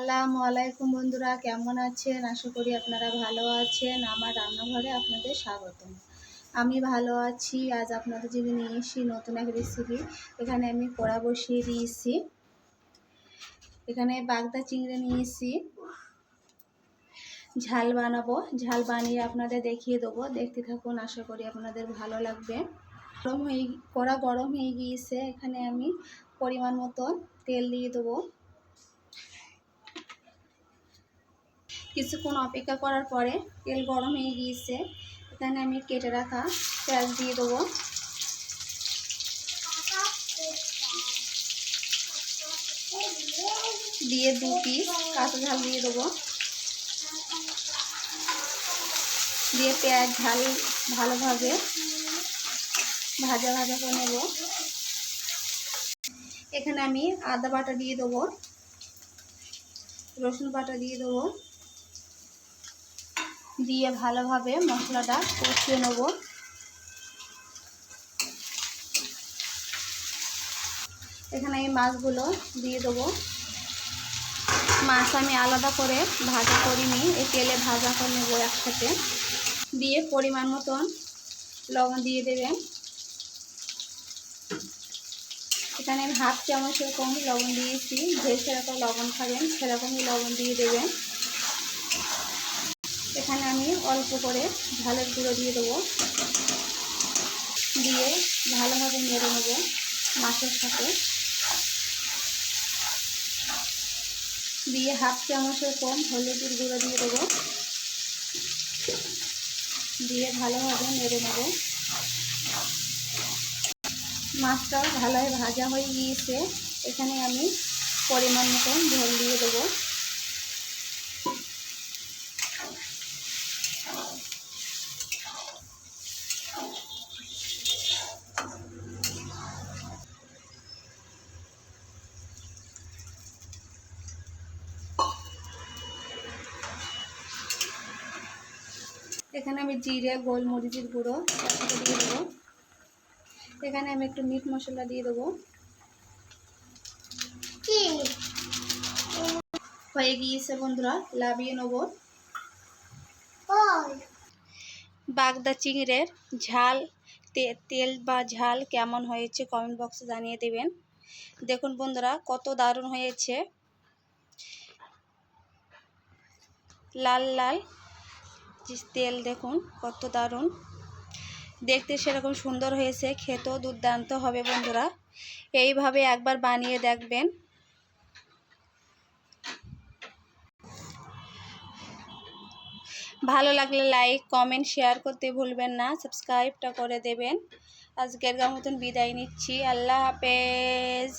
আসসালামু আলাইকুম বন্ধুরা, কেমন আছেন? আশা করি আপনারা ভালো আছেন। আমার রান্নাঘরে আপনাদের স্বাগতম। আমি ভালো আছি। আজ আপনাদের জন্য নিয়ে এসেছি নতুন এক রেসিপি। এখানে আমি কড়া বসিয়ে দিয়েছি। এখানে বাগদা চিংড়ি নিয়েছি, ঝাল বানাবো। ঝাল বানিয়ে আপনাদের দেখিয়ে দেবো, দেখতে থাকুন। আশা করি আপনাদের ভালো লাগবে। কড়া গরম হয়ে গিয়েছে। এখানে আমি পরিমাণ মতন তেল দিয়ে দেবো। কিছুক্ষণ অপেক্ষা করার পরে তেল গরম হয়ে গিয়েছে। এখানে আমি কেটে রাখা পেঁয়াজ দিয়ে দেবো। দিয়ে 2 পিস কাঁচা ঝাল দিয়ে দেবো। দিয়ে পেঁয়াজ ঝাল ভালোভাবে ভাজা করে নেব। এখানে আমি আদা বাটা দিয়ে দেবো, রসুন বাটা দিয়ে দেবো। দিয়ে ভালোভাবে মশলাটা কষিয়ে নেব। এখানে আমি মাছগুলো দিয়ে দেবো। মাছ আমি আলাদা করে ভাজা করিনি, এই তেলে ভাজা করে নেব একসাথে। দিয়ে পরিমাণ মতন লবণ দিয়ে দেবেন। এখানে আমি 1/2 চামচের কম লবণ দিয়েছি। যে সেরকম লবণ খাবেন সেরকমই লবণ দিয়ে দেবেন। এখানে আমি অল্প করে ঝালের গুঁড়ো দিয়ে দেবো। দিয়ে ভালোভাবে নেড়ে নেব মাছের সাথে। দিয়ে 1/2 চামচের কম হলুদের গুঁড়ো দিয়ে দেবো। দিয়ে ভালোভাবে নেড়ে নেব। মাছটা ভালোভাবে ভাজা হয়ে গিয়েছে। এখানে আমি পরিমাণ মতন ঝোল দিয়ে দেবো। এখানে আমি জিরে গোলমরিচের গুঁড়ো একসাথে দিয়ে দেবো। এখানে আমি একটু মিট মশলা দিয়ে দেবো। হয়ে গিয়েছে বন্ধুরা, লাভিয়ে নেব। বাগদা চিংড়ির ঝাল তেল বা ঝাল কেমন হয়েছে কমেন্ট বক্সে জানিয়ে দেবেন। দেখুন বন্ধুরা, কত দারুণ হয়েছে। লাল লাল তেল দেখুন কত দারুণ দেখতে, সেরকম সুন্দর হয়েছে, খেতেও দুর্দান্ত হবে বন্ধুরা। এইভাবে একবার বানিয়ে দেখবেন। ভালো লাগলে লাইক কমেন্ট শেয়ার করতে ভুলবেন না, সাবস্ক্রাইবটা করে দেবেন। আজকের মতন বিদায় নিচ্ছি। আল্লাহ হাফেজ।